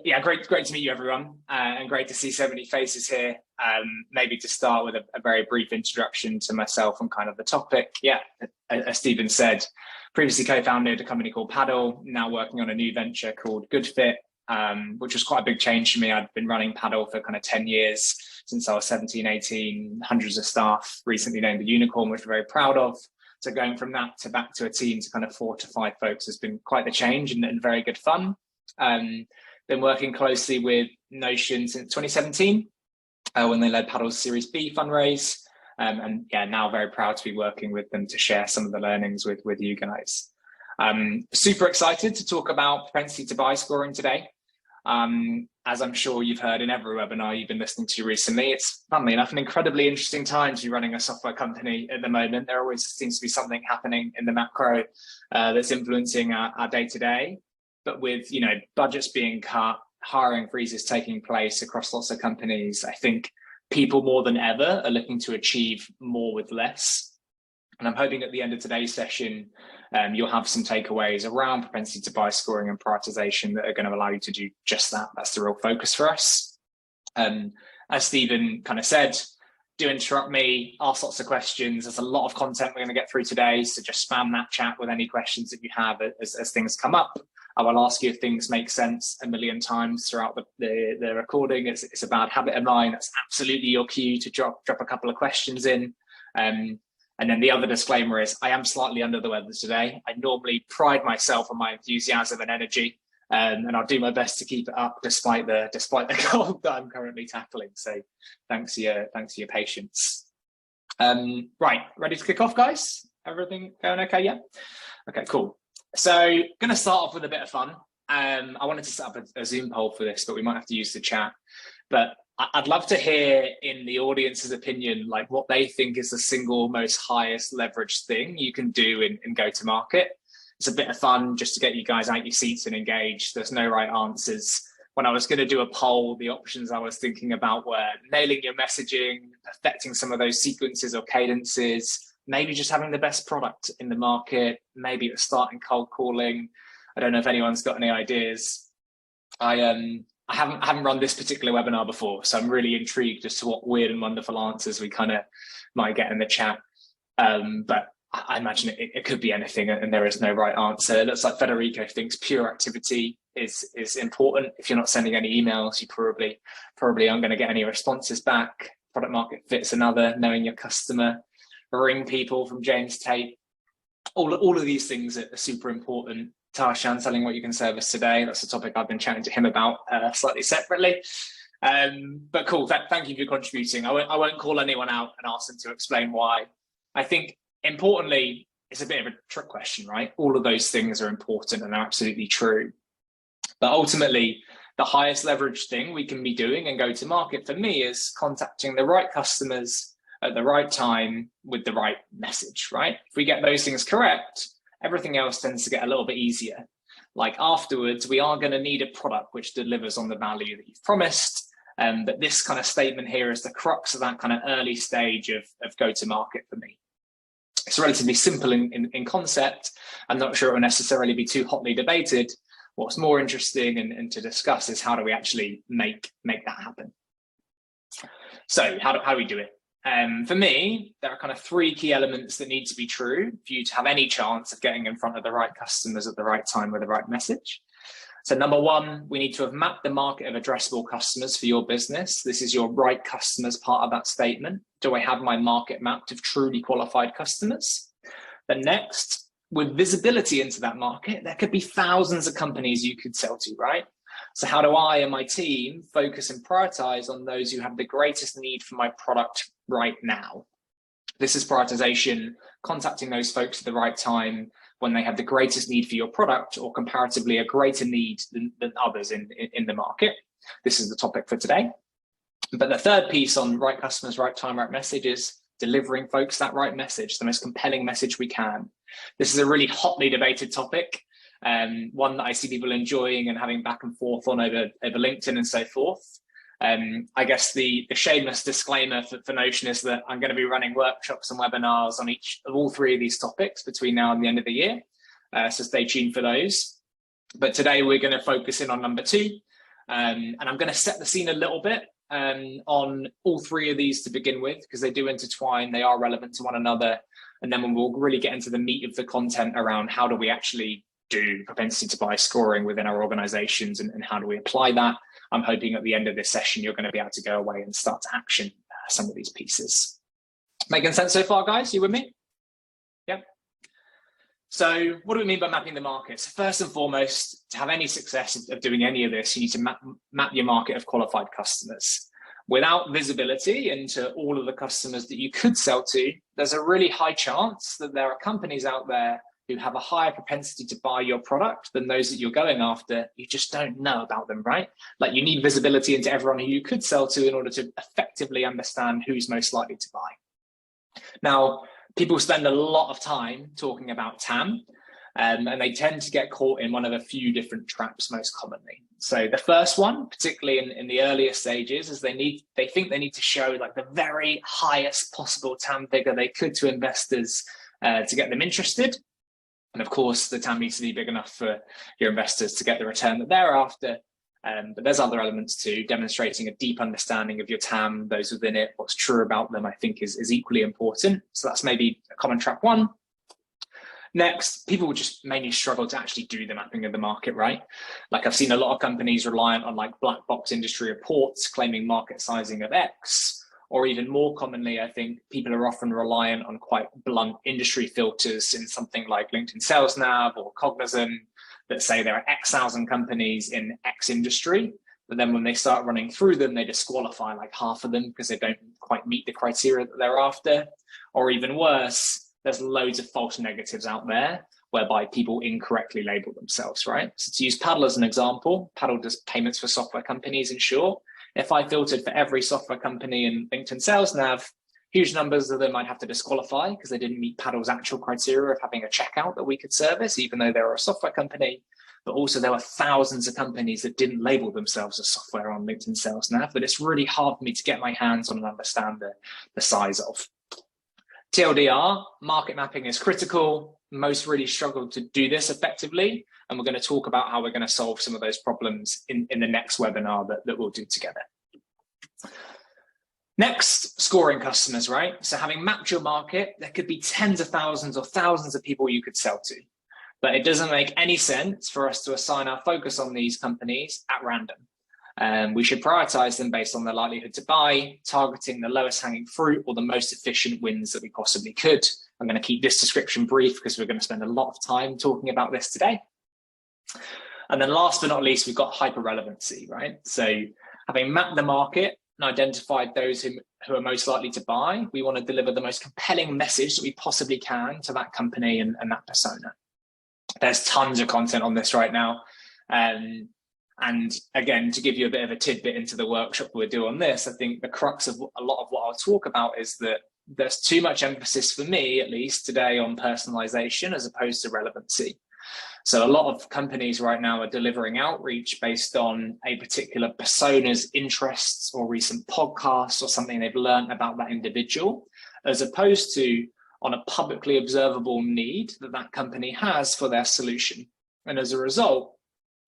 Yeah, great to meet you, everyone, and great to see so many faces here. Maybe to start with a very brief introduction to myself and kind of the topic. Yeah, as Stephen said, previously co-founded a company called Paddle, now working on a new venture called GoodFit, which was quite a big change for me. I'd been running Paddle for kind of 10 years, since I was 17, 18, hundreds of staff, recently named a unicorn, which we're very proud of. So going from that to back to a team to kind of 4 to 5 folks has been quite the change and very good fun. Been working closely with Notion since 2017 when they led Paddle's Series B fundraise. And yeah, now very proud to be working with them to share some of the learnings with you guys. Super excited to talk about propensity to buy scoring today. As I'm sure you've heard in every webinar you've been listening to recently, it's funnily enough an incredibly interesting time to be running a software company at the moment. There always seems to be something happening in the macro that's influencing our day-to-day. But with budgets being cut, hiring freezes taking place across lots of companies, I think people more than ever are looking to achieve more with less. And I'm hoping at the end of today's session, you'll have some takeaways around propensity to buy scoring and prioritization that are going to allow you to do just that. That's the real focus for us. As Stephen kind of said, do interrupt me, ask lots of questions. There's a lot of content we're going to get through today, so just spam that chat with any questions that you have as things come up. I will ask you if things make sense a million times throughout the recording. It's a bad habit of mine. That's absolutely your cue to drop a couple of questions in. And then the other disclaimer is I am slightly under the weather today. I normally pride myself on my enthusiasm and energy, and I'll do my best to keep it up despite the cold that I'm currently tackling. So thanks for your patience. Right, ready to kick off, guys? Everything going okay? Yeah. Okay, cool. So going to start off with a bit of fun. I wanted to set up a Zoom poll for this, but we might have to use the chat. But I'd love to hear in the audience's opinion, like what they think is the single most highest leverage thing you can do in go-to-market. It's a bit of fun just to get you guys out your seats and engaged. There's no right answers. When I was going to do a poll, the options I was thinking about were nailing your messaging, perfecting some of those sequences or cadences, maybe just having the best product in the market, maybe it's starting cold calling. I don't know if anyone's got any ideas. I haven't run this particular webinar before, so I'm really intrigued as to what weird and wonderful answers we kind of might get in the chat. But I imagine it could be anything, and there is no right answer. It looks like Federico thinks pure activity is important. If you're not sending any emails, you probably aren't going to get any responses back. Product market fit's another, knowing your customer. Ring people from James Tate. All of these things are super important. Tarshan telling what you can service today. That's a topic I've been chatting to him about slightly separately. But cool, thank you for contributing. I won't call anyone out and ask them to explain why. I think importantly, it's a bit of a trick question, right? All of those things are important and are absolutely true. But ultimately, the highest leverage thing we can be doing and go to market for me is contacting the right customers at the right time with the right message, right? If we get those things correct, everything else tends to get a little bit easier. Like afterwards, we are going to need a product which delivers on the value that you've promised. But this kind of statement here is the crux of that kind of early stage of go-to-market for me. It's relatively simple in concept. I'm not sure it will necessarily be too hotly debated. What's more interesting and to discuss is how do we actually make that happen? So how do we do it? For me, there are kind of 3 key elements that need to be true for you to have any chance of getting in front of the right customers at the right time with the right message. So number 1, we need to have mapped the market of addressable customers for your business. This is your right customers part of that statement. Do I have my market mapped of truly qualified customers? Then next, with visibility into that market, there could be thousands of companies you could sell to, right? So how do I and my team focus and prioritize on those who have the greatest need for my product right now? This is prioritization, contacting those folks at the right time when they have the greatest need for your product or comparatively a greater need than others in the market. This is the topic for today. But the third piece on right customers, right time, right message is delivering folks that right message, the most compelling message we can. This is a really hotly debated topic. One that I see people enjoying and having back and forth on over LinkedIn and so forth. I guess the shameless disclaimer for Notion is that I'm going to be running workshops and webinars on all 3 of these topics between now and the end of the year. So stay tuned for those. But today we're going to focus in on number 2, And I'm going to set the scene a little bit on all three of these to begin with, because they do intertwine, they are relevant to one another. And then we'll really get into the meat of the content around how do we actually do propensity to buy scoring within our organizations, and how do we apply that. I'm hoping at the end of this session, you're going to be able to go away and start to action some of these pieces. Making sense so far, guys? You with me? Yeah. So what do we mean by mapping the market? So first and foremost, to have any success of doing any of this, you need to map your market of qualified customers. Without visibility into all of the customers that you could sell to, there's a really high chance that there are companies out there who have a higher propensity to buy your product than those that you're going after. You just don't know about them, right? Like, you need visibility into everyone who you could sell to in order to effectively understand who's most likely to buy. Now, people spend a lot of time talking about TAM, and they tend to get caught in one of a few different traps most commonly. So the first one, particularly in the earlier stages, is they think they need to show like the very highest possible TAM figure they could to investors to get them interested. And of course, the TAM needs to be big enough for your investors to get the return that they're after. But there's other elements too. Demonstrating a deep understanding of your TAM, those within it, what's true about them, I think is equally important. So that's maybe a common trap one. Next, people would just mainly struggle to actually do the mapping of the market, right? Like, I've seen a lot of companies reliant on like black box industry reports claiming market sizing of X, or even more commonly, I think people are often reliant on quite blunt industry filters in something like LinkedIn Sales Nav or Cognizant that say there are X thousand companies in X industry, but then when they start running through them, they disqualify like half of them because they don't quite meet the criteria that they're after. Or even worse, there's loads of false negatives out there whereby people incorrectly label themselves, right? So to use Paddle as an example, Paddle does payments for software companies in short. If I filtered for every software company in LinkedIn Sales Nav, huge numbers of them I'd have to disqualify because they didn't meet Paddle's actual criteria of having a checkout that we could service, even though they were a software company. But also there were thousands of companies that didn't label themselves as software on LinkedIn Sales Nav that it's really hard for me to get my hands on and understand the size of. TLDR, market mapping is critical. Most really struggle to do this effectively. And we're going to talk about how we're going to solve some of those problems in the next webinar that we'll do together. Next, scoring customers, right? So having mapped your market, there could be tens of thousands or thousands of people you could sell to. But it doesn't make any sense for us to assign our focus on these companies at random. We should prioritize them based on their likelihood to buy, targeting the lowest hanging fruit or the most efficient wins that we possibly could. I'm going to keep this description brief because we're going to spend a lot of time talking about this today. And then last but not least, we've got hyper relevancy, right? So having mapped the market and identified those who are most likely to buy, we want to deliver the most compelling message that we possibly can to that company and that persona. There's tons of content on this right now. And again, to give you a bit of a tidbit into the workshop we'll do on this, I think the crux of a lot of what I'll talk about is that there's too much emphasis for me, at least today, on personalization as opposed to relevancy. So a lot of companies right now are delivering outreach based on a particular persona's interests or recent podcasts or something they've learned about that individual, as opposed to on a publicly observable need that that company has for their solution. And as a result,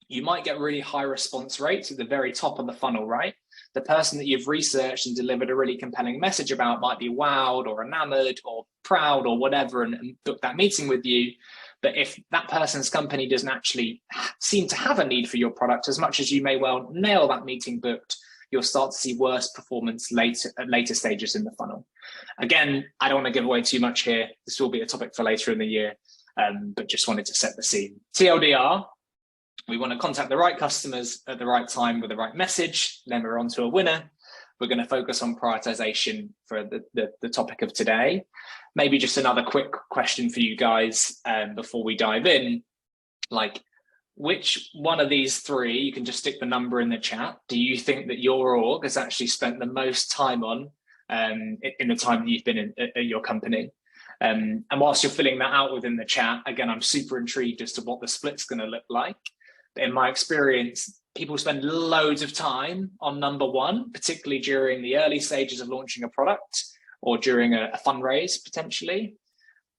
you might get really high response rates at the very top of the funnel, right? The person that you've researched and delivered a really compelling message about might be wowed or enamored or proud or whatever and book that meeting with you. But if that person's company doesn't actually seem to have a need for your product, as much as you may well nail that meeting booked, you'll start to see worse performance at later stages in the funnel. Again, I don't want to give away too much here. This will be a topic for later in the year, but just wanted to set the scene. TLDR, we want to contact the right customers at the right time with the right message. Then we're on to a winner. We're going to focus on prioritization for the topic of today. Maybe just another quick question for you guys before we dive in. Like, which one of these three, you can just stick the number in the chat, do you think that your org has actually spent the most time on in the time that you've been at your company? And whilst you're filling that out within the chat, again, I'm super intrigued as to what the split's going to look like. In my experience, people spend loads of time on number one, particularly during the early stages of launching a product or during a fundraise, potentially.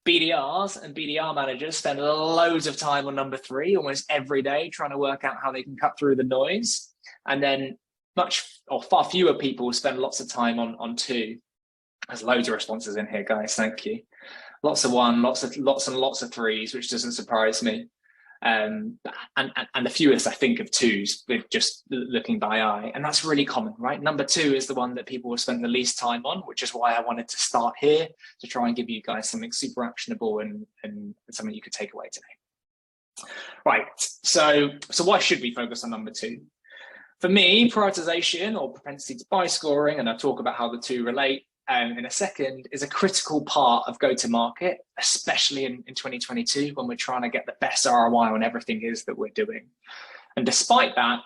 BDRs and BDR managers spend loads of time on number three, almost every day, trying to work out how they can cut through the noise. And then far fewer people spend lots of time on 2. There's loads of responses in here, guys. Thank you. Lots of 1, lots and lots of 3s, which doesn't surprise me. And the fewest I think of 2s with just looking by eye, and that's really common, right? Number 2 is the one that people will spend the least time on, which is why I wanted to start here, to try and give you guys something super actionable and something you could take away today. Right, so why should we focus on number 2? For me, prioritization or propensity to buy scoring, and I'll talk about how the 2 relate in a second, is a critical part of go-to-market, especially in 2022 when we're trying to get the best ROI on everything is that we're doing. And despite that,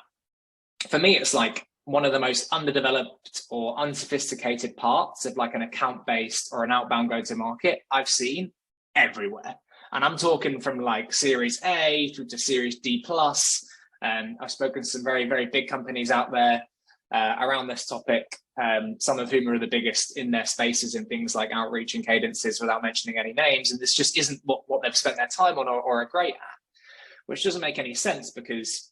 for me, it's like one of the most underdeveloped or unsophisticated parts of like an account-based or an outbound go-to-market I've seen everywhere. And I'm talking from like Series A through to Series D+. I've spoken to some very, very big companies out there around this topic, some of whom are the biggest in their spaces in things like outreach and cadences, without mentioning any names. And this just isn't what they've spent their time on or are great at, which doesn't make any sense because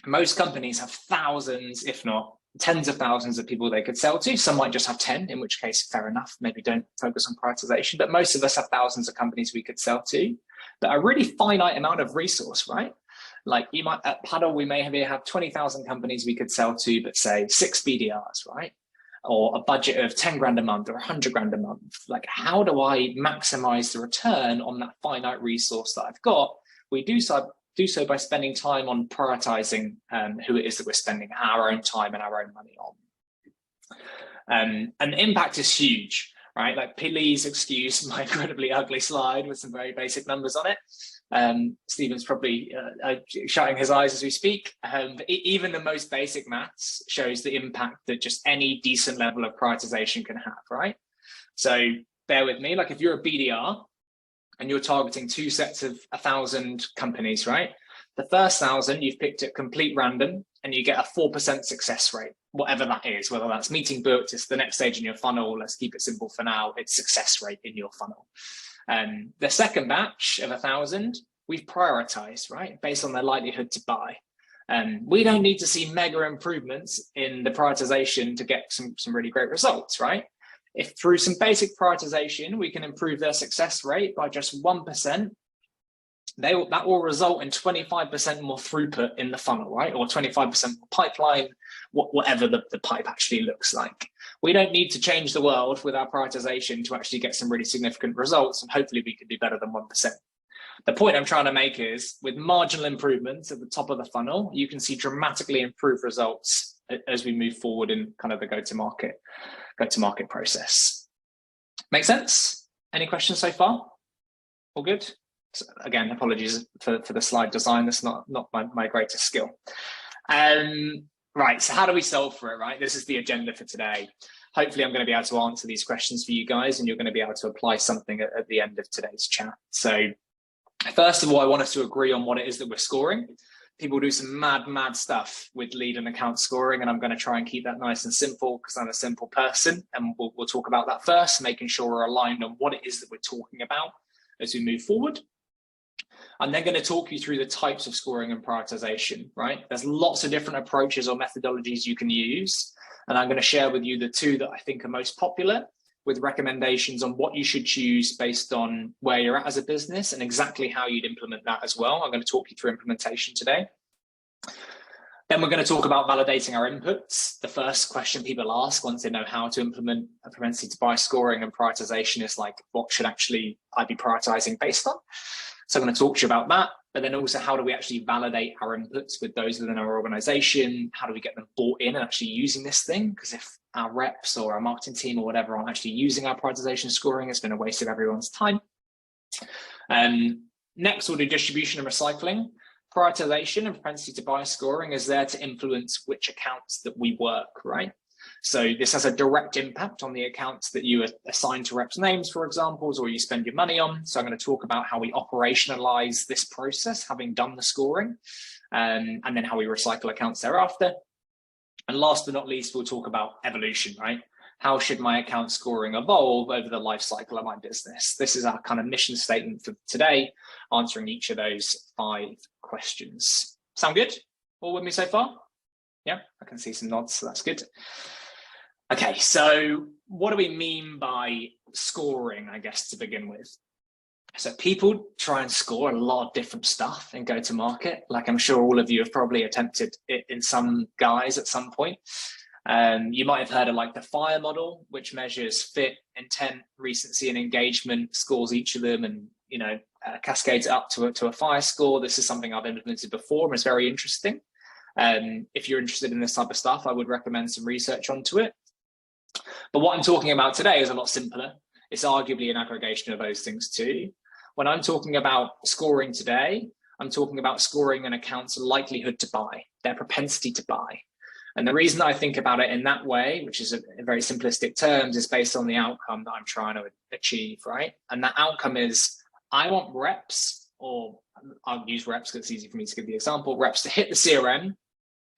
most companies have thousands, if not tens of thousands of people they could sell to. Some might just have 10, in which case, fair enough, maybe don't focus on prioritization. But most of us have thousands of companies we could sell to, but a really finite amount of resource, right? Like you might at Paddle, we may have 20,000 companies we could sell to, but say 6 BDRs, right? Or a budget of 10 grand a month or 100 grand a month. Like, how do I maximize the return on that finite resource that I've got? We do so by spending time on prioritizing who it is that we're spending our own time and our own money on. And the impact is huge, right? Like, please excuse my incredibly ugly slide with some very basic numbers on it. Stephen's probably shutting his eyes as we speak. But even the most basic maths shows the impact that just any decent level of prioritization can have, right? So bear with me. Like, if you're a BDR and you're targeting 2 sets of 1,000 companies, right? The first 1,000 you've picked at complete random, and you get a 4% success rate, whatever that is, whether that's meeting booked, it's the next stage in your funnel. Let's keep it simple for now. It's success rate in your funnel. The second batch of 1,000, we've prioritized, right, based on their likelihood to buy. We don't need to see mega improvements in the prioritization to get some really great results, right? If through some basic prioritization, we can improve their success rate by just 1%, that will result in 25% more throughput in the funnel, right? Or 25% more pipeline, whatever the pipe actually looks like. We don't need to change the world with our prioritization to actually get some really significant results, and hopefully we can do better than 1%. The point I'm trying to make is, with marginal improvements at the top of the funnel, you can see dramatically improved results as we move forward in kind of the go-to-market process. Make sense? Any questions so far? All good? So again, apologies for the slide design. That's not my greatest skill. Right, so how do we solve for it, right? This is the agenda for today. Hopefully I'm going to be able to answer these questions for you guys, and you're going to be able to apply something at the end of today's chat. So first of all, I want us to agree on what it is that we're scoring. People do some mad stuff with lead and account scoring, and I'm going to try and keep that nice and simple because I'm a simple person, and we'll talk about that first, making sure we're aligned on what it is that we're talking about as we move forward. I'm then going to talk you through the types of scoring and prioritization, right? There's lots of different approaches or methodologies you can use, and I'm going to share with you the 2 that I think are most popular, with recommendations on what you should choose based on where you're at as a business and exactly how you'd implement that as well. I'm going to talk you through implementation today. Then we're going to talk about validating our inputs. The first question people ask once they know how to implement a propensity to buy scoring and prioritization is like, what should actually I be prioritizing based on? So I'm going to talk to you about that, but then also how do we actually validate our inputs with those within our organization? How do we get them bought in and actually using this thing? Because if our reps or our marketing team or whatever aren't actually using our prioritization scoring, it's been a waste of everyone's time. Next, we'll do distribution and recycling. Prioritization and propensity to buy scoring is there to influence which accounts that we work, right? So this has a direct impact on the accounts that you assign to reps' names, for example, or you spend your money on. So I'm going to talk about how we operationalize this process, having done the scoring, and then how we recycle accounts thereafter. And last but not least, we'll talk about evolution, right? How should my account scoring evolve over the life cycle of my business? This is our kind of mission statement for today, answering each of those 5 questions. Sound good? All with me so far? Yeah, I can see some nods, so that's good. Okay, so what do we mean by scoring, I guess, to begin with? So people try and score a lot of different stuff in go-to-market. Like I'm sure all of you have probably attempted it in some guise at some point. You might have heard of like the FIRE model, which measures fit, intent, recency, and engagement, scores each of them, and cascades it up to a FIRE score. This is something I've implemented before and it's very interesting. If you're interested in this type of stuff, I would recommend some research onto it. But what I'm talking about today is a lot simpler. It's arguably an aggregation of those things too. When I'm talking about scoring today, I'm talking about scoring an account's likelihood to buy, their propensity to buy. And the reason I think about it in that way, which is in very simplistic terms, is based on the outcome that I'm trying to achieve, right? And that outcome is, I want reps, or I'll use reps because it's easy for me to give the example, reps to hit the CRM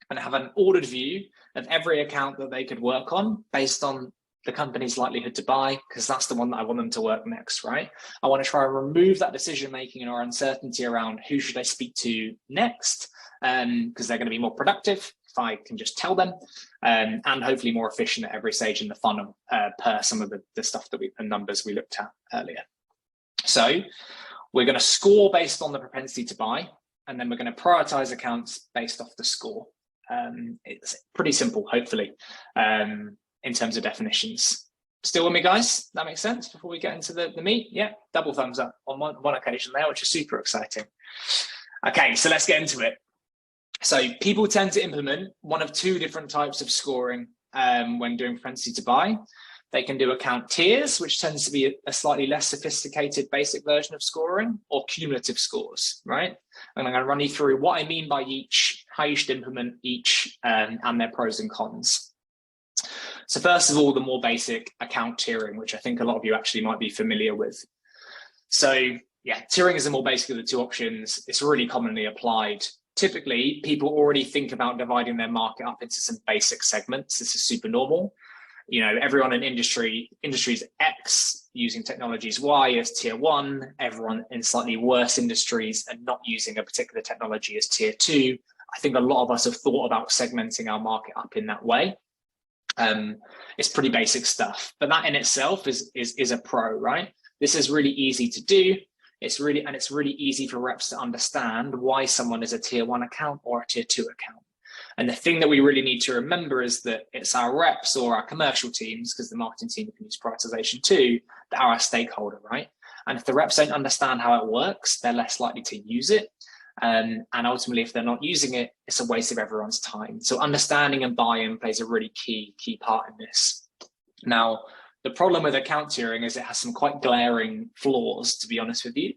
and have an ordered view of every account that they could work on based on the company's likelihood to buy, because that's the one that I want them to work next, right? I want to try and remove that decision-making or uncertainty around who should I speak to next, because they're going to be more productive if I can just tell them, and hopefully more efficient at every stage in the funnel per some of the stuff that the numbers we looked at earlier. So we're going to score based on the propensity to buy, and then we're going to prioritize accounts based off the score. It's pretty simple, hopefully, in terms of definitions. Still with me, guys? That makes sense before we get into the meat? Yeah, double thumbs up on one occasion there, which is super exciting. Okay, so let's get into it. So people tend to implement one of two different types of scoring when doing propensity to buy. They can do account tiers, which tends to be a slightly less sophisticated basic version of scoring, or cumulative scores, right? And I'm going to run you through what I mean by each, how you should implement each, and their pros and cons. So first of all, the more basic account tiering, which I think a lot of you actually might be familiar with. So yeah, tiering is the more basic of the two options. It's really commonly applied. Typically, people already think about dividing their market up into some basic segments. This is super normal. Everyone in industries X using technologies Y as tier 1, everyone in slightly worse industries and not using a particular technology as tier 2. I think a lot of us have thought about segmenting our market up in that way. It's pretty basic stuff, but that in itself is a pro, right? This is really easy to do. It's really easy for reps to understand why someone is a tier 1 account or a tier 2 account. And the thing that we really need to remember is that it's our reps or our commercial teams, because the marketing team can use prioritization too, that are our stakeholder, right? And if the reps don't understand how it works, they're less likely to use it. And ultimately, if they're not using it, it's a waste of everyone's time. So understanding and buy-in plays a really key part in this. Now, the problem with account tiering is it has some quite glaring flaws, to be honest with you,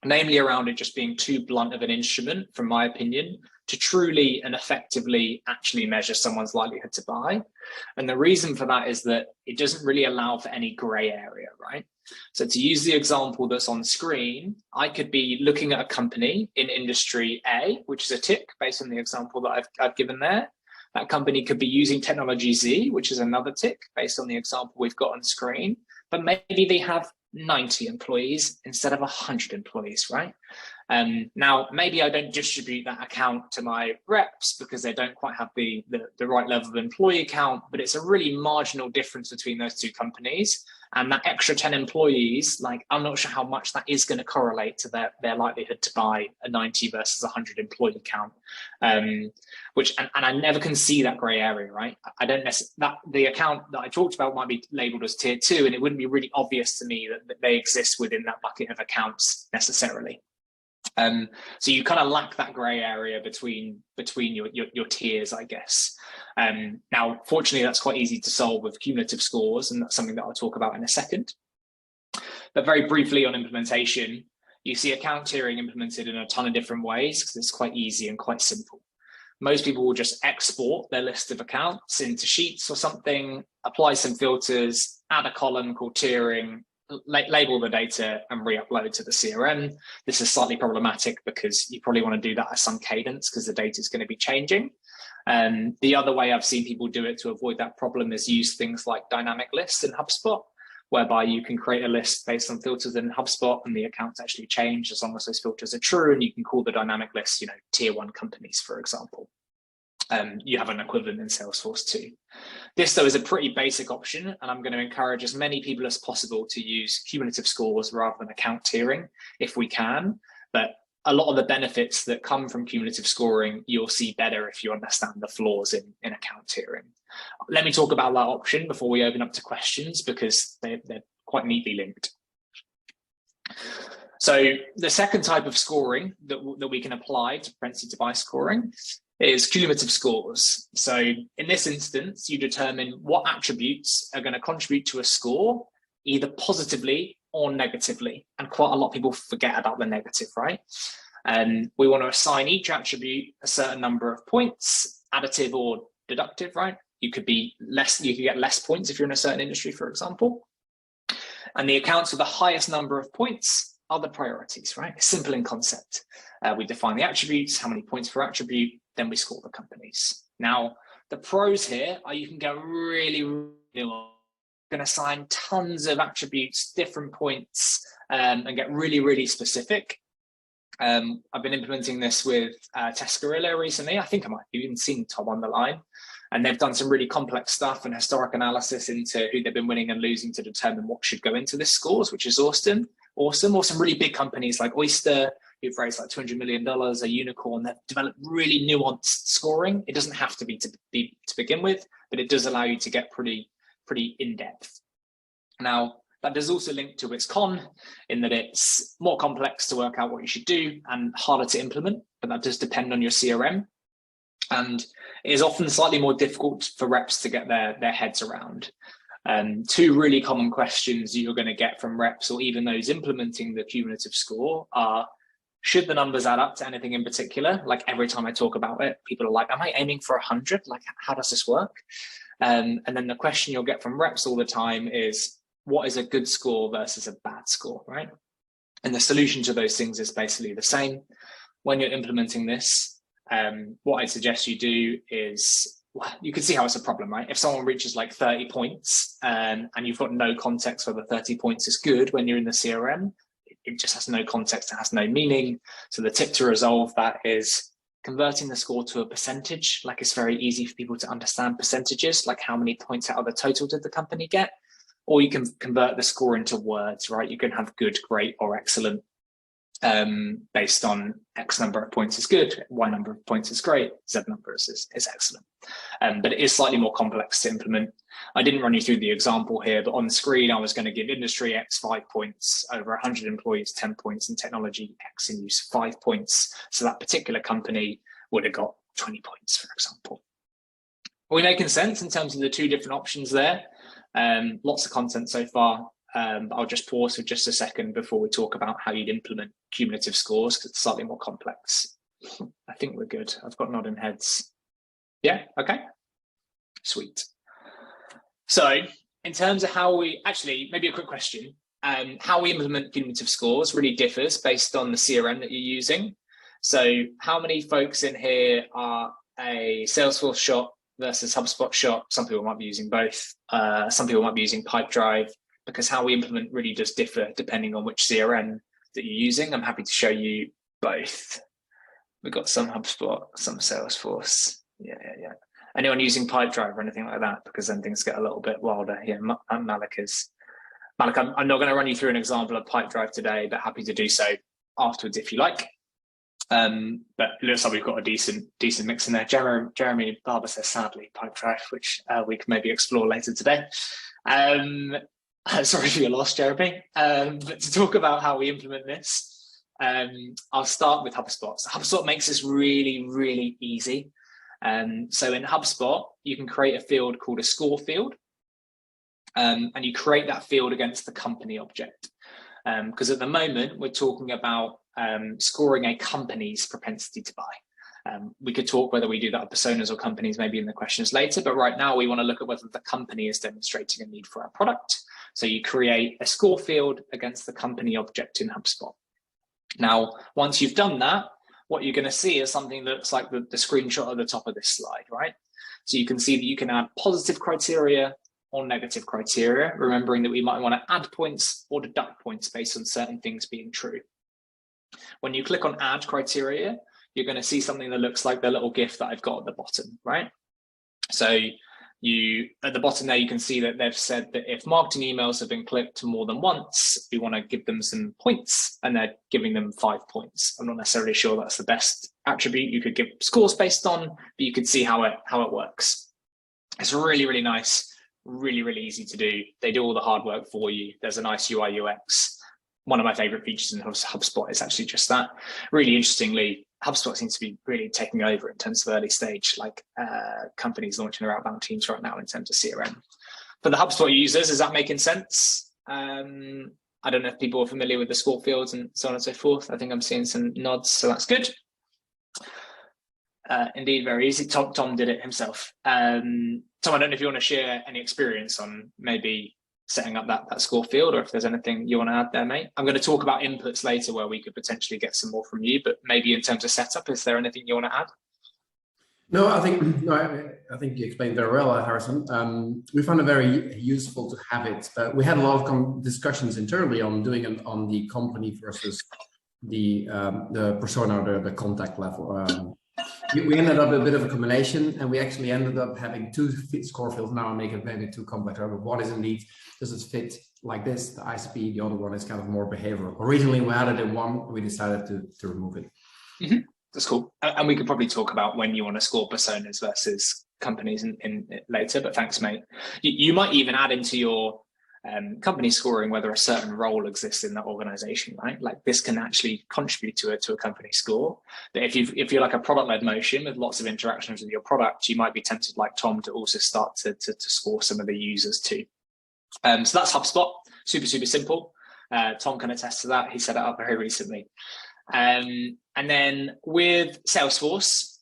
namely around it just being too blunt of an instrument, from my opinion, to truly and effectively actually measure someone's likelihood to buy. And the reason for that is that it doesn't really allow for any gray area, right? So to use the example that's on screen, I could be looking at a company in industry A, which is a tick based on the example that I've given there. That company could be using technology Z, which is another tick based on the example we've got on screen, but maybe they have 90 employees instead of 100 employees, right? Now, maybe I don't distribute that account to my reps because they don't quite have the right level of employee count, but it's a really marginal difference between those two companies. And that extra 10 employees, like, I'm not sure how much that is going to correlate to their likelihood to buy a 90 versus 100 employee count, and I never can see that gray area, right? I don't necessarily, that the account that I talked about might be labeled as tier 2, and it wouldn't be really obvious to me that they exist within that bucket of accounts necessarily. So you kind of lack that gray area between your tiers, I guess. Now, fortunately, that's quite easy to solve with cumulative scores, and that's something that I'll talk about in a second. But very briefly on implementation, you see account tiering implemented in a ton of different ways because it's quite easy and quite simple. Most people will just export their list of accounts into Sheets or something, apply some filters, add a column called tiering, label the data and re-upload to the CRM. This is slightly problematic because you probably want to do that at some cadence because the data is going to be changing. The other way I've seen people do it to avoid that problem is use things like dynamic lists in HubSpot, whereby you can create a list based on filters in HubSpot and the accounts actually change as long as those filters are true, and you can call the dynamic list, tier 1 companies, for example. you have an equivalent in Salesforce too. This, though, is a pretty basic option, and I'm going to encourage as many people as possible to use cumulative scores rather than account tiering if we can. But a lot of the benefits that come from cumulative scoring, you'll see better if you understand the flaws in account tiering. Let me talk about that option before we open up to questions, because they're quite neatly linked. So the second type of scoring that we can apply to propensity to buy scoring is cumulative scores. So in this instance, you determine what attributes are going to contribute to a score, either positively or negatively. And quite a lot of people forget about the negative, right? And we want to assign each attribute a certain number of points, additive or deductive, right? You could get less points if you're in a certain industry, for example. And the accounts with the highest number of points are the priorities, right? It's simple in concept. We define the attributes, how many points per attribute, then we score the companies. Now, the pros here are you can go really, really long. You can assign tons of attributes, different points, and get really, really specific. I've been implementing this with Tescarilla recently. I think I might have even seen Tom on the line. And they've done some really complex stuff and historic analysis into who they've been winning and losing to determine what should go into this scores, which is awesome. Or some really big companies like Oyster, who've raised like $200 million, a unicorn, they've developed really nuanced scoring. It doesn't have to be to begin with, but it does allow you to get pretty in-depth. Now, that does also link to its con, in that it's more complex to work out what you should do and harder to implement, but that does depend on your CRM. And it is often slightly more difficult for reps to get their heads around. Two really common questions that you're going to get from reps or even those implementing the cumulative score are, should the numbers add up to anything in particular? Like every time I talk about it, people are like, am I aiming for 100? Like, how does this work? And then the question you'll get from reps all the time is, what is a good score versus a bad score, right? And the solution to those things is basically the same. When you're implementing this, what I suggest you do is, well, you can see how it's a problem, right? If someone reaches like 30 points and you've got no context whether 30 points is good when you're in the CRM, it just has no context, it has no meaning. So the tip to resolve that is converting the score to a percentage. Like, it's very easy for people to understand percentages, like how many points out of the total did the company get? Or you can convert the score into words, right? You can have good, great, or excellent based on X number of points is good, Y number of points is great, Z number is excellent. But it is slightly more complex to implement. I didn't run you through the example here, but on the screen, I was going to give industry X 5 points, over 100 employees 10 points, and technology X in use 5 points. So that particular company would have got 20 points, for example. Are we making sense in terms of the two different options there? Lots of content so far. I'll just pause for just a second before we talk about how you'd implement cumulative scores, because it's slightly more complex. I think we're good. I've got nodding heads. Yeah, okay. Sweet. So in terms of how we, actually, maybe a quick question. How we implement cumulative scores really differs based on the CRM that you're using. So how many folks in here are a Salesforce shop versus HubSpot shop? Some people might be using both. Some people might be using Pipedrive, because how we implement really does differ depending on which CRM that you're using. I'm happy to show you both. We've got some HubSpot, some Salesforce. Yeah. Anyone using Pipedrive or anything like that? Because then things get a little bit wilder. Yeah, Malik, I'm not going to run you through an example of Pipedrive today, but happy to do so afterwards if you like. But it looks like we've got a decent mix in there. Jeremy Barber says, sadly, Pipedrive, which we can maybe explore later today. Sorry for your loss, Jeremy. But to talk about how we implement this, I'll start with HubSpot. So HubSpot makes this really, really easy. So in HubSpot, you can create a field called a score field, and you create that field against the company object. Because at the moment, we're talking about scoring a company's propensity to buy. We could talk whether we do that with personas or companies maybe in the questions later, but right now we want to look at whether the company is demonstrating a need for our product. So you create a score field against the company object in HubSpot. Now, once you've done that, what you're going to see is something that looks like the screenshot at the top of this slide, right? So you can see that you can add positive criteria or negative criteria, remembering that we might want to add points or deduct points based on certain things being true. When you click on add criteria, you're going to see something that looks like the little GIF that I've got at the bottom, right? So you, at the bottom there, you can see that they've said that if marketing emails have been clicked more than once, we want to give them some points, and they're giving them 5 points. I'm not necessarily sure that's the best attribute you could give scores based on, but you could see how it works. It's really, really nice, really, really easy to do. They do all the hard work for you. There's a nice UI UX. One of my favorite features in HubSpot is actually just that. Really interestingly, HubSpot seems to be really taking over in terms of early stage, like companies launching their outbound teams right now in terms of CRM. For the HubSpot users, is that making sense? I don't know if people are familiar with the score fields and so on and so forth. I think I'm seeing some nods, so that's good. Indeed, very easy. Tom did it himself. Tom, I don't know if you want to share any experience on maybe setting up that score field, or if there's anything you want to add there, mate. I'm going to talk about inputs later where we could potentially get some more from you, but maybe in terms of setup, is there anything you want to add? No, I think you explained very well, Harrison. We found it very useful to have it. We had a lot of discussions internally on doing it on the company versus the persona or the contact level. We ended up with a bit of a combination, and we actually ended up having 2 score fields. Now I make it maybe too complex, but one is indeed, does it fit like this, the ICP, the other one is kind of more behavioral. Originally we had it in one, we decided to remove it. Mm-hmm. That's cool. And we could probably talk about when you want to score personas versus companies in later, but thanks, mate. You might even add into your company scoring whether a certain role exists in that organization, right? Like this can actually contribute to a company score. That if you're like a product-led motion with lots of interactions with your product, you might be tempted, like Tom, to also start to score some of the users too. So that's HubSpot. Super, super simple. Tom can attest to that. He set it up very recently. And then with Salesforce,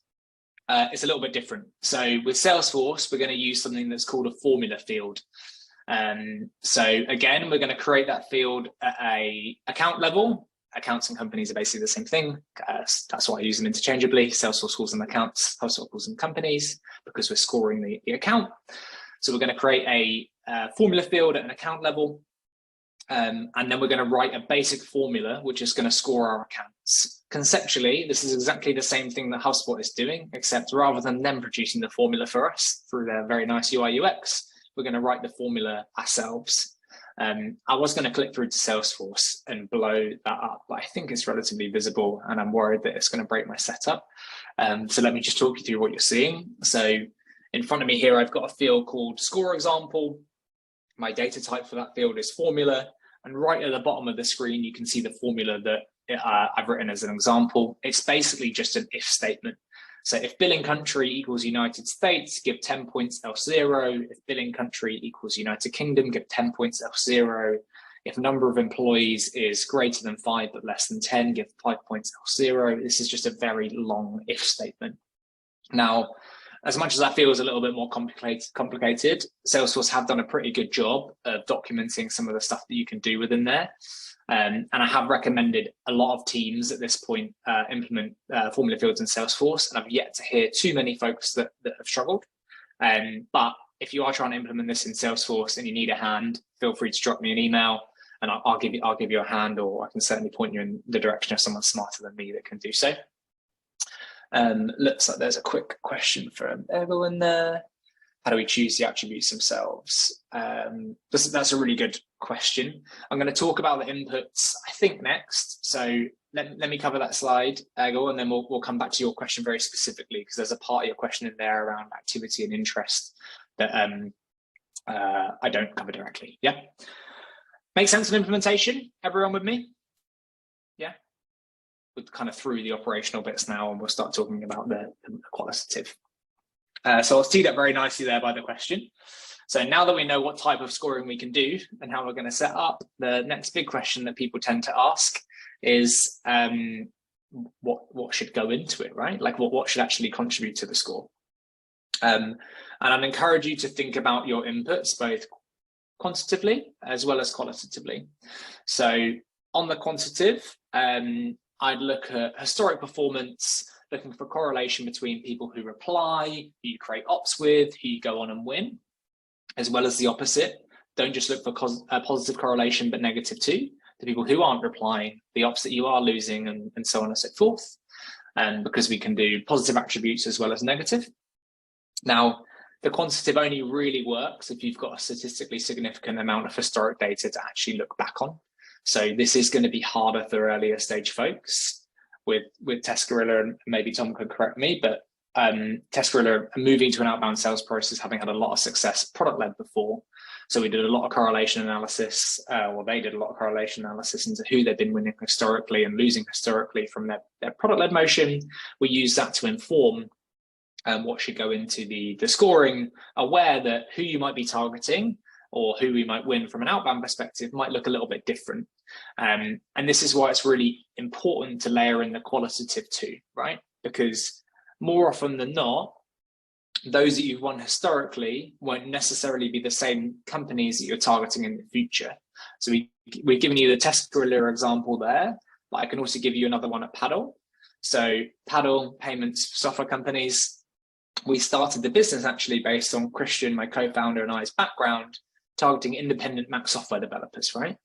it's a little bit different. So with Salesforce, we're going to use something that's called a formula field. So again, we're going to create that field at a account level. Accounts and companies are basically the same thing. That's why I use them interchangeably. Salesforce calls them accounts, HubSpot calls them companies, because we're scoring the account. So we're going to create a formula field at an account level. And then we're going to write a basic formula, which is going to score our accounts. Conceptually, this is exactly the same thing that HubSpot is doing, except rather than them producing the formula for us through their very nice UI UX, we're going to write the formula ourselves. I was going to click through to Salesforce and blow that up, but I think it's relatively visible and I'm worried that it's going to break my setup. So let me just talk you through what you're seeing. So in front of me here, I've got a field called score example. My data type for that field is formula. And right at the bottom of the screen, you can see the formula that I've written as an example. It's basically just an if statement. So if billing country equals United States, give 10 points, else 0. If billing country equals United Kingdom, give 10 points, else 0. If number of employees is greater than 5 but less than 10, give 5 points, else 0. This is just a very long if statement. Now, as much as that feels a little bit more complicated, Salesforce have done a pretty good job of documenting some of the stuff that you can do within there. And I have recommended a lot of teams at this point implement formula fields in Salesforce, and I've yet to hear too many folks that have struggled. But if you are trying to implement this in Salesforce and you need a hand, feel free to drop me an email and I'll give you a hand, or I can certainly point you in the direction of someone smarter than me that can do so. Looks like there's a quick question from everyone there. How do we choose the attributes themselves? That's a really good question. I'm going to talk about the inputs, I think, next. So let me cover that slide, Egil, and then we'll come back to your question very specifically, because there's a part of your question in there around activity and interest that I don't cover directly. Yeah? Make sense of implementation? Everyone with me? Yeah? We're kind of through the operational bits now, and we'll start talking about the qualitative. So I was teed up very nicely there by the question. So now that we know what type of scoring we can do and how we're going to set up, the next big question that people tend to ask is what should go into it, right? Like what should actually contribute to the score? And I'd encourage you to think about your inputs both quantitatively as well as qualitatively. So on the quantitative, I'd look at historic performance, looking for correlation between people who reply, who you create ops with, who you go on and win, as well as the opposite. Don't just look for positive correlation, but negative too. The people who aren't replying, the ops that you are losing, and so on and so forth. because we can do positive attributes as well as negative. Now, the quantitative only really works if you've got a statistically significant amount of historic data to actually look back on. So this is going to be harder for earlier stage folks with Test Gorilla, and maybe Tom could correct me, but Test Gorilla are moving to an outbound sales process, having had a lot of success product-led before. So we did a lot of correlation analysis, they did a lot of correlation analysis into who they've been winning historically and losing historically from their product-led motion. We use that to inform what should go into the scoring, aware that who you might be targeting or who we might win from an outbound perspective might look a little bit different. And this is why it's really important to layer in the qualitative too, right? Because more often than not, those that you've won historically won't necessarily be the same companies that you're targeting in the future. So we've given you the Test Gorilla example there, but I can also give you another one at Paddle. So Paddle, payments software companies, we started the business actually based on Christian, my co-founder, and I's background, targeting independent Mac software developers, right?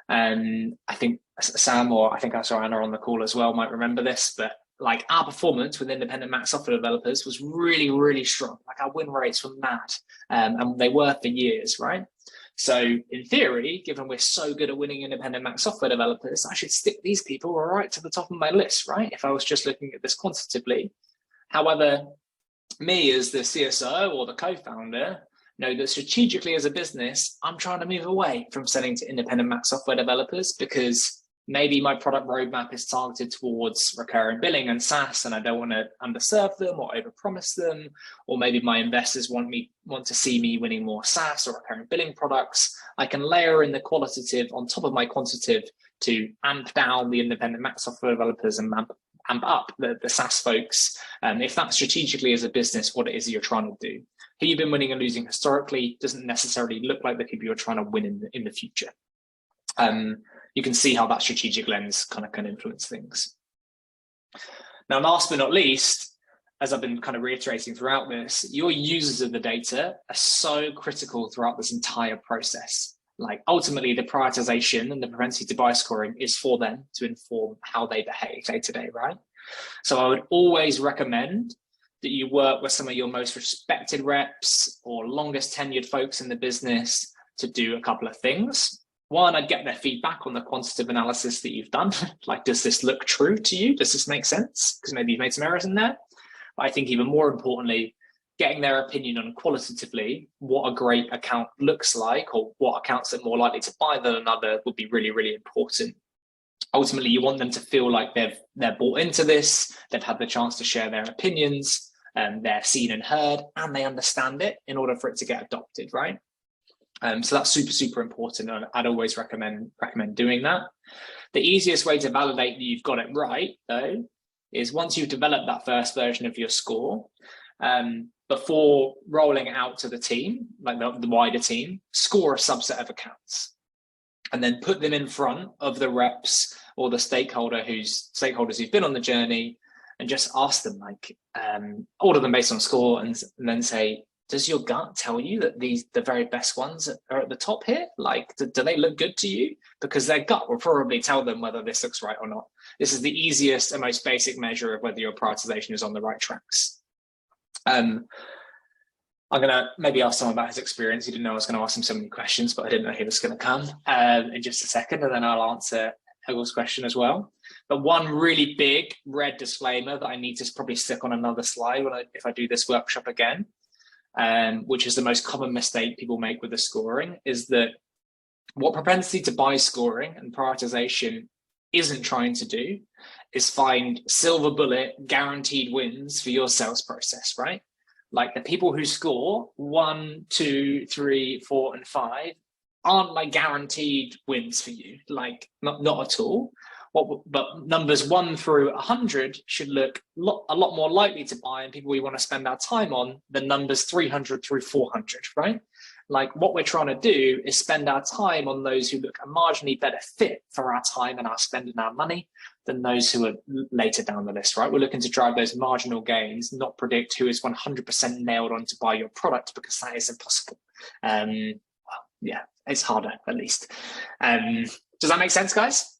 And I think Sam, or I think I saw Anna on the call as well, might remember this, but like our performance with independent Mac software developers was really, really strong. Like our win rates were mad, and they were for years, right? So in theory, given we're so good at winning independent Mac software developers, I should stick these people right to the top of my list, right? If I was just looking at this quantitatively. However, me as the CSO or the co-founder know that strategically as a business, I'm trying to move away from selling to independent Mac software developers because maybe my product roadmap is targeted towards recurring billing and SaaS, and I don't want to underserve them or overpromise them. Or maybe my investors want to see me winning more SaaS or recurring billing products. I can layer in the qualitative on top of my quantitative to amp down the independent Mac software developers and amp up the SaaS folks. If that's strategically as a business what it is that you're trying to do. Who you've been winning and losing historically doesn't necessarily look like the people you're trying to win in the future. You can see how that strategic lens kind of can influence things. Now, last but not least, as I've been kind of reiterating throughout this, your users of the data are so critical throughout this entire process. Like ultimately the prioritization and the propensity to buy scoring is for them to inform how they behave day to day, right? So I would always recommend that you work with some of your most respected reps or longest tenured folks in the business to do a couple of things. One, I'd get their feedback on the quantitative analysis that you've done. Like, does this look true to you? Does this make sense? Because maybe you've made some errors in there. But I think even more importantly, getting their opinion on qualitatively what a great account looks like or what accounts are more likely to buy than another would be really, really important. Ultimately, you want them to feel like they're bought into this, they've had the chance to share their opinions, and they're seen and heard, and they understand it in order for it to get adopted, right? So that's super, super important. And I'd always recommend doing that. The easiest way to validate that you've got it right, though, is once you've developed that first version of your score, before rolling it out to the team, like the wider team, score a subset of accounts and then put them in front of the reps or the stakeholders who've been on the journey, and just ask them, like, order them based on score, and then say, does your gut tell you that the very best ones are at the top here? Like, do they look good to you? Because their gut will probably tell them whether this looks right or not. This is the easiest and most basic measure of whether your prioritization is on the right tracks. I'm going to maybe ask someone about his experience. He didn't know I was going to ask him so many questions, but I didn't know he was going to come in just a second, and then I'll answer Hegel's question as well. But one really big red disclaimer that I need to probably stick on another slide if I do this workshop again, which is the most common mistake people make with the scoring, is that what propensity to buy scoring and prioritization isn't trying to do is find silver bullet guaranteed wins for your sales process, right? Like the people who score 1, 2, 3, 4, and 5 aren't like guaranteed wins for you, like not at all. But numbers 1 through 100 should look a lot more likely to buy and people we want to spend our time on than numbers 300 through 400, right? Like what we're trying to do is spend our time on those who look a marginally better fit for our time and our spending our money than those who are later down the list, right? We're looking to drive those marginal gains, not predict who is 100% nailed on to buy your product, because that is impossible. Well, yeah, it's harder at least. Does that make sense, guys?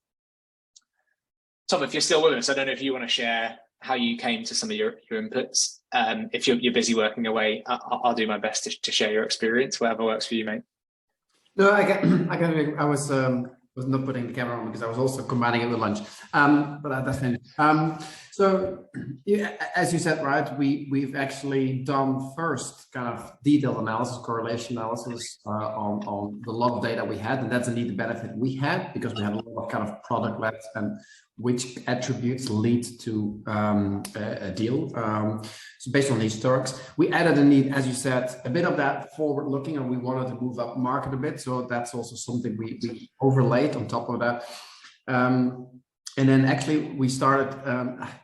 Tom, if you're still with us, I don't know if you want to share how you came to some of your inputs. If you're busy working away, I'll do my best to share your experience, whatever works for you, mate. No, I was not putting the camera on because I was also combining it with lunch. But that's finished. So yeah, as you said, right, we've actually done first kind of detailed analysis, correlation analysis on the lot of data we had, and that's indeed the benefit we had because we had a lot of kind of product led and which attributes lead to a deal. So based on historics, we added indeed, as you said, a bit of that forward looking, and we wanted to move up market a bit. So that's also something we overlaid on top of that. And then actually we started,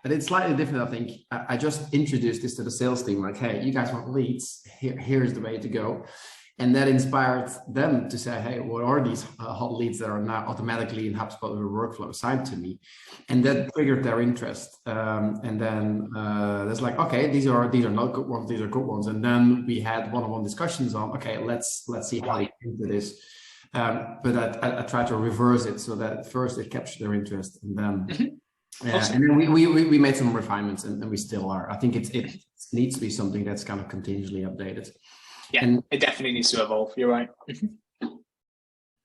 but it's slightly different, I think. I just introduced this to the sales team, like, hey, you guys want leads, here's the way to go. And that inspired them to say, hey, what are these hot leads that are now automatically in HubSpot with a workflow assigned to me? And that triggered their interest. And then it's like, okay, these are not good ones, these are good ones. And then we had one-on-one discussions on, okay, let's see how they into this. But I tried to reverse it so that first it captured their interest, and then Awesome. and then we made some refinements, and we still are. I think it needs to be something that's kind of continuously updated. Yeah, and it definitely needs to evolve. You're right.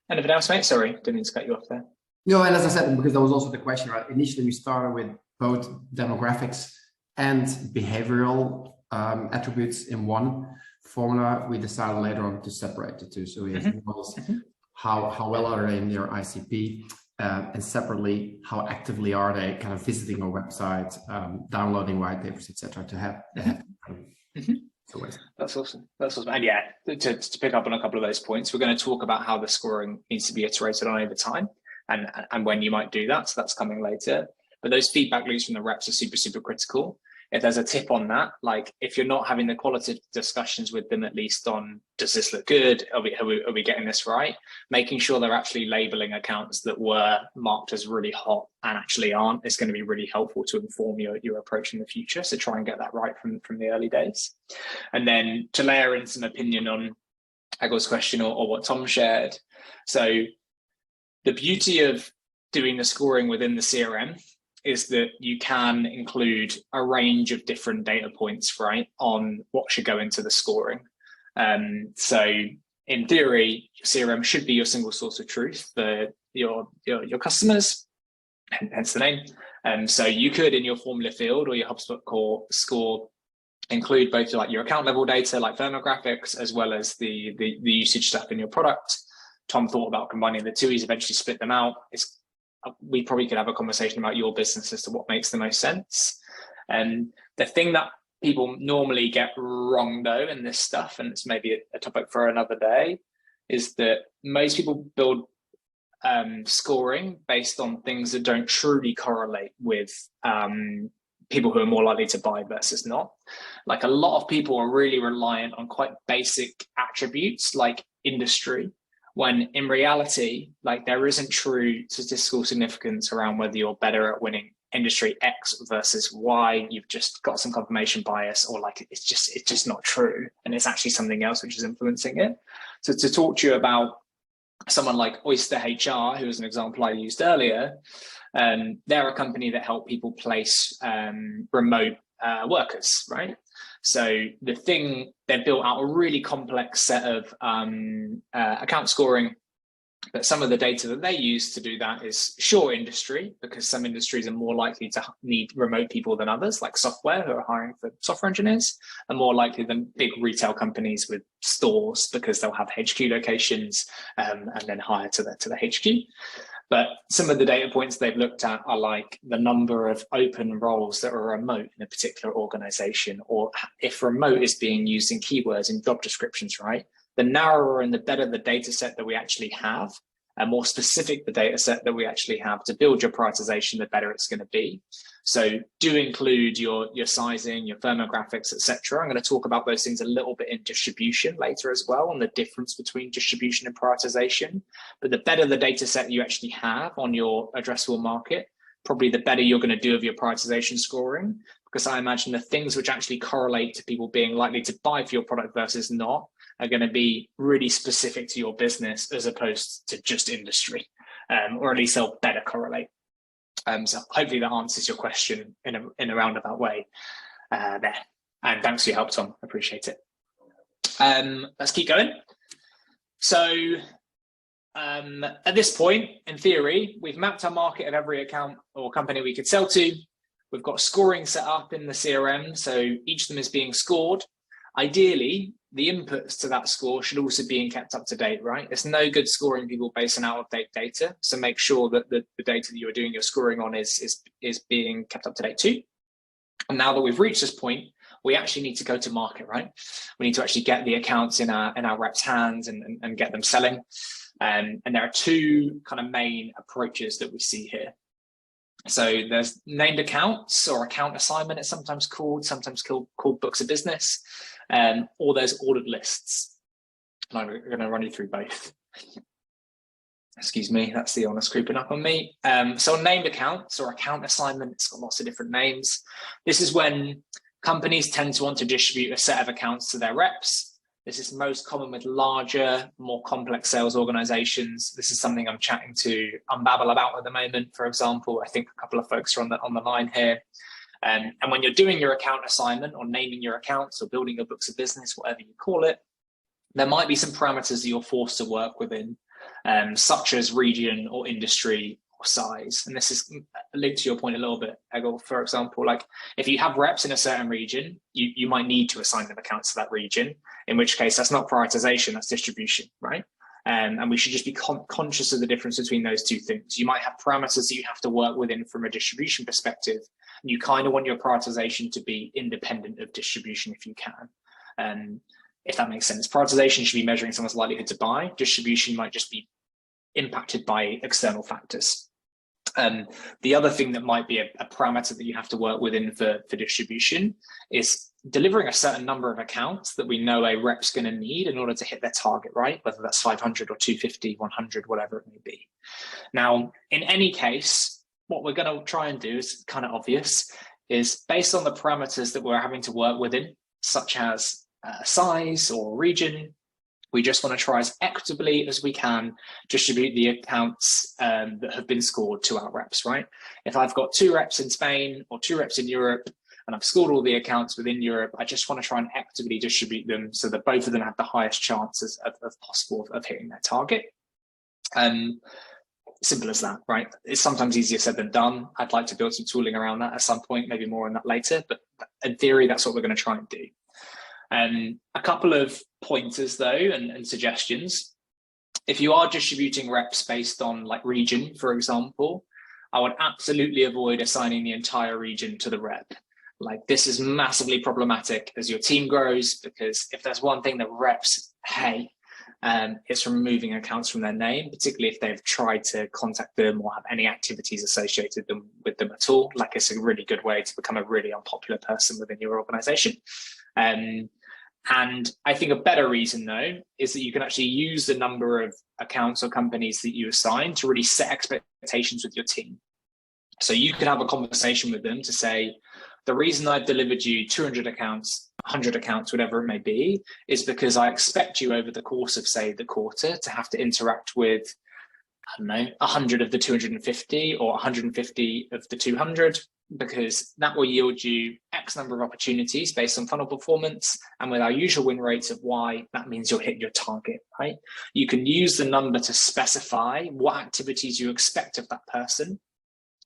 Anything else, mate? Sorry, didn't mean to cut you off there. No, and as I said, because that was also the question, right? Initially, we started with both demographics and behavioral attributes in one formula. We decided later on to separate the two. So we have how well are they in their ICP, and separately, how actively are they kind of visiting our website, downloading white papers, etc. to have. That's awesome. That's awesome. And yeah, to pick up on a couple of those points, we're going to talk about how the scoring needs to be iterated on over time and when you might do that. So that's coming later. But those feedback loops from the reps are super, super critical. If there's a tip on that, like if you're not having the qualitative discussions with them, at least on, does this look good? Are we getting this right? Making sure they're actually labeling accounts that were marked as really hot and actually aren't is going to be really helpful to inform your approach in the future. So try and get that right from the early days. And then to layer in some opinion on Agil's question or what Tom shared. So the beauty of doing the scoring within the CRM is that you can include a range of different data points, right, on what should go into the scoring. So in theory, CRM should be your single source of truth for your customers, hence the name. So you could, in your formula field or your HubSpot core score, include both like your account level data, like firmographics, as well as the usage stuff in your product. Tom thought about combining the two. He's eventually split them out. We probably could have a conversation about your business as to what makes the most sense. And the thing that people normally get wrong though in this stuff, and it's maybe a topic for another day, is that most people build scoring based on things that don't truly correlate with people who are more likely to buy versus not. Like a lot of people are really reliant on quite basic attributes like industry, when in reality, like there isn't true statistical significance around whether you're better at winning industry X versus Y. You've just got some confirmation bias, or like it's just not true, and it's actually something else which is influencing it. So to talk to you about someone like Oyster HR, who was an example I used earlier, they're a company that help people place remote workers, right? So the thing, they've built out a really complex set of account scoring, but some of the data that they use to do that is sure industry, because some industries are more likely to need remote people than others, like software, who are hiring for software engineers, are more likely than big retail companies with stores, because they'll have HQ locations and then hire to the HQ. But some of the data points they've looked at are like the number of open roles that are remote in a particular organization, or if remote is being used in keywords in job descriptions, right? The narrower and the better the data set that we actually have, and more specific the data set that we actually have to build your prioritization, the better it's going to be. So do include your sizing, your firmographics, etc. I'm going to talk about those things a little bit in distribution later as well, on the difference between distribution and prioritization. But the better the data set you actually have on your addressable market, probably the better you're going to do of your prioritization scoring, because I imagine the things which actually correlate to people being likely to buy for your product versus not are going to be really specific to your business as opposed to just industry, or at least they'll better correlate. So hopefully that answers your question in a roundabout way there. And thanks for your help, Tom. Appreciate it. Let's keep going. So at this point, in theory, we've mapped our market of every account or company we could sell to. We've got scoring set up in the CRM, so each of them is being scored. Ideally, the inputs to that score should also be kept up to date, right? It's no good scoring people based on out-of-date data, so make sure that the data that you're doing your scoring on is being kept up to date too. And now that we've reached this point, we actually need to go to market, right? We need to actually get the accounts in our reps' hands and get them selling. And there are two kind of main approaches that we see here. So there's named accounts, or account assignment, it's sometimes called books of business, or there's ordered lists. And I'm going to run you through both. Excuse me, that's the honest creeping up on me. So named accounts or account assignment, it's got lots of different names. This is when companies tend to want to distribute a set of accounts to their reps. This is most common with larger, more complex sales organizations. This is something I'm chatting to Unbabble about at the moment, for example. I think a couple of folks are on the line here. And when you're doing your account assignment or naming your accounts or building your books of business, whatever you call it, there might be some parameters that you're forced to work within, such as region or industry or size. And this is linked to your point a little bit, Egil. For example, like if you have reps in a certain region, you might need to assign them accounts to that region, in which case that's not prioritization, that's distribution, right? And we should just be conscious of the difference between those two things. You might have parameters that you have to work within from a distribution perspective, and you kind of want your prioritization to be independent of distribution if you can. If that makes sense. Prioritization should be measuring someone's likelihood to buy. Distribution might just be impacted by external factors. The other thing that might be a parameter that you have to work within for distribution is delivering a certain number of accounts that we know a rep's going to need in order to hit their target, right? Whether that's 500 or 250, 100, whatever it may be. Now, in any case, what we're going to try and do is kind of obvious, is based on the parameters that we're having to work within, such as size or region, we just want to try as equitably as we can distribute the accounts that have been scored to our reps, right? If I've got 2 reps in Spain or 2 reps in Europe, and I've scored all the accounts within Europe, I just want to try and equitably distribute them so that both of them have the highest chances of possible of hitting their target. Simple as that, right? It's sometimes easier said than done. I'd like to build some tooling around that at some point, maybe more on that later, but in theory, that's what we're going to try and do. A couple of pointers though, and suggestions. If you are distributing reps based on like region, for example, I would absolutely avoid assigning the entire region to the rep. Like this is massively problematic as your team grows, because if there's one thing that reps hate, it's removing accounts from their name, particularly if they've tried to contact them or have any activities associated with them at all. Like it's a really good way to become a really unpopular person within your organization. And I think a better reason though, is that you can actually use the number of accounts or companies that you assign to really set expectations with your team. So you could have a conversation with them to say, the reason I've delivered you 200 accounts, 100 accounts, whatever it may be, is because I expect you over the course of, say, the quarter to have to interact with, I don't know, 100 of the 250 or 150 of the 200, because that will yield you X number of opportunities based on funnel performance. And with our usual win rates of Y, that means you'll hit your target, right? You can use the number to specify what activities you expect of that person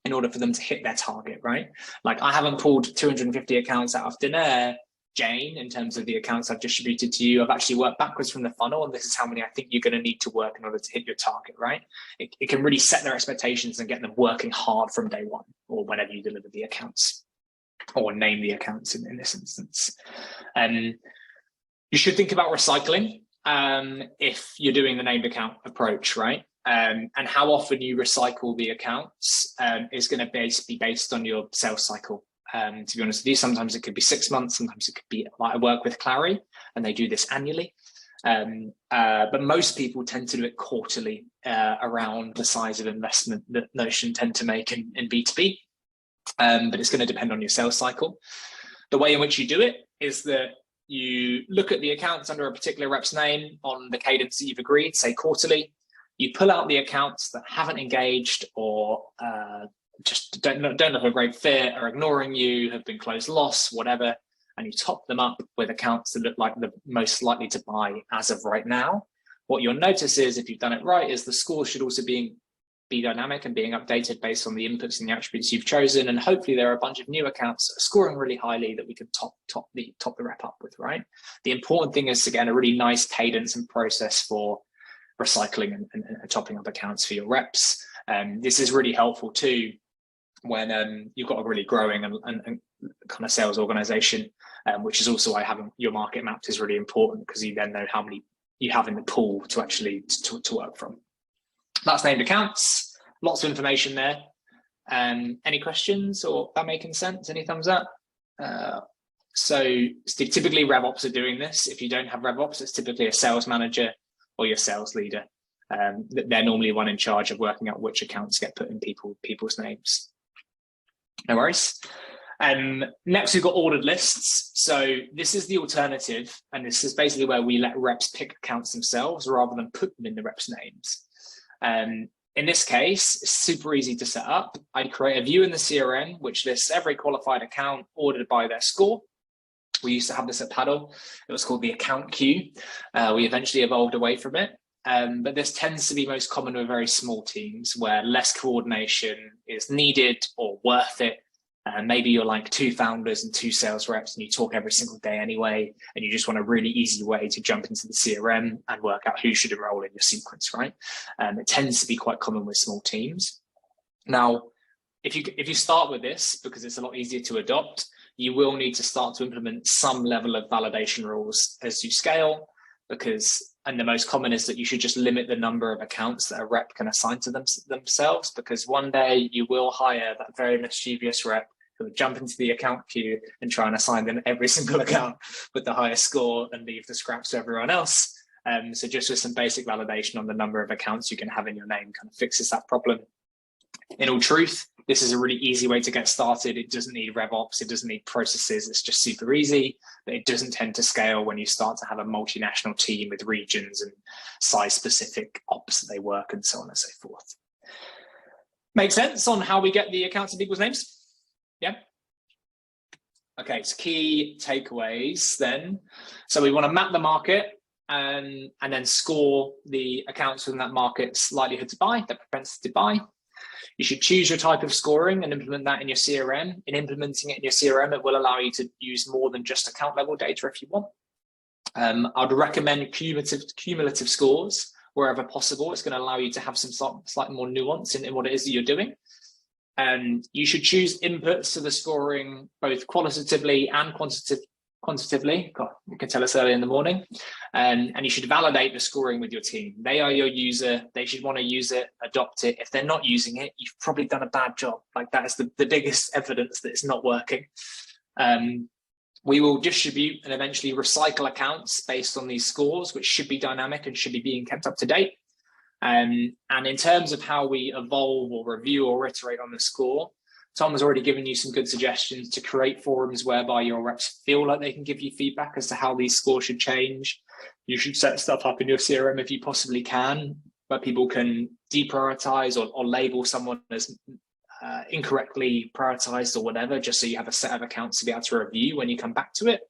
in order for them to hit their target, right? Like I haven't pulled 250 accounts out of thin air, Jane, in terms of the accounts I've distributed to you. I've actually worked backwards from the funnel, and this is how many I think you're going to need to work in order to hit your target, right? It can really set their expectations and get them working hard from day one, or whenever you deliver the accounts, or name the accounts in this instance. You should think about recycling if you're doing the named account approach, right? And how often you recycle the accounts is going to be based on your sales cycle. To be honest with you, sometimes it could be 6 months, sometimes it could be, like I work with Clary and they do this annually. But most people tend to do it quarterly around the size of investment that Notion tend to make in B2B. But it's going to depend on your sales cycle. The way in which you do it is that you look at the accounts under a particular rep's name on the cadence that you've agreed, say quarterly. You pull out the accounts that haven't engaged or just don't look a great fit, are ignoring you, have been closed loss, whatever, and you top them up with accounts that look like the most likely to buy as of right now, what you'll notice is, if you've done it right, is the score should also be dynamic and being updated based on the inputs and the attributes you've chosen. And hopefully there are a bunch of new accounts that are scoring really highly that we can top the rep up with, right? The important thing is to get a really nice cadence and process for recycling and topping up accounts for your reps. This is really helpful too when you've got a really growing and kind of sales organization, which is also why having your market mapped is really important, because you then know how many you have in the pool to actually to work from. That's named accounts, lots of information there. Any questions, or that making sense? Any thumbs up? So Steve, typically RevOps are doing this. If you don't have RevOps, it's typically a sales manager or your sales leader. They're normally one in charge of working out which accounts get put in people's names. No worries. Next, we've got ordered lists. So this is the alternative, and this is basically where we let reps pick accounts themselves rather than put them in the reps' names. In this case, it's super easy to set up. I create a view in the CRM, which lists every qualified account ordered by their score. We used to have this at Paddle. It was called the account queue. We eventually evolved away from it. But this tends to be most common with very small teams where less coordination is needed or worth it. Maybe you're like 2 founders and 2 sales reps and you talk every single day anyway, and you just want a really easy way to jump into the CRM and work out who should enroll in your sequence, right? It tends to be quite common with small teams. Now, if you start with this, because it's a lot easier to adopt, you will need to start to implement some level of validation rules as you scale, and the most common is that you should just limit the number of accounts that a rep can assign to themselves, because one day you will hire that very mischievous rep who would jump into the account queue and try and assign them every single account with the highest score and leave the scraps to everyone else. So just with some basic validation on the number of accounts you can have in your name kind of fixes that problem. In all truth, this is a really easy way to get started. It doesn't need RevOps, it doesn't need processes, it's just super easy, but it doesn't tend to scale when you start to have a multinational team with regions and size-specific ops that they work and so on and so forth. Make sense on how we get the accounts in people's names? Yeah? Okay, so key takeaways then. So we want to map the market and then score the accounts within that market's likelihood to buy, the propensity to buy. You should choose your type of scoring and implement that in your CRM. In implementing it in your CRM, it will allow you to use more than just account level data if you want. I'd recommend cumulative scores wherever possible. It's going to allow you to have some slightly more nuance in what it is that you're doing. You should choose inputs to the scoring both qualitatively and quantitatively. God, you can tell us early in the morning. And you should validate the scoring with your team. They are your user. They should want to use it, adopt it. If they're not using it, you've probably done a bad job. Like, that is the biggest evidence that it's not working. We will distribute and eventually recycle accounts based on these scores, which should be dynamic and should be being kept up to date. And in terms of how we evolve or review or iterate on the score, Tom has already given you some good suggestions to create forums whereby your reps feel like they can give you feedback as to how these scores should change. You should set stuff up in your CRM if you possibly can, where people can deprioritize or label someone as incorrectly prioritized or whatever, just so you have a set of accounts to be able to review when you come back to it.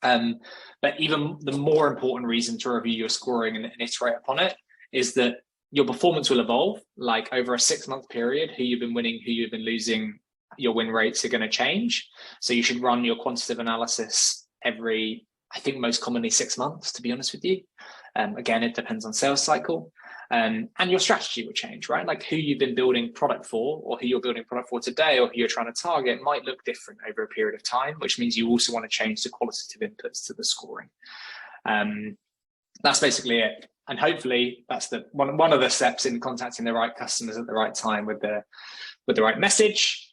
But even the more important reason to review your scoring and iterate upon it is that your performance will evolve. Like, over a 6-month period, who you've been winning, who you've been losing, your win rates are going to change. So you should run your quantitative analysis every, I think most commonly 6 months, to be honest with you. Again, it depends on sales cycle. And your strategy will change, right? Like, who you've been building product for, or who you're building product for today, or who you're trying to target might look different over a period of time, which means you also want to change the qualitative inputs to the scoring. That's basically it. And hopefully that's one of the steps in contacting the right customers at the right time with the right message.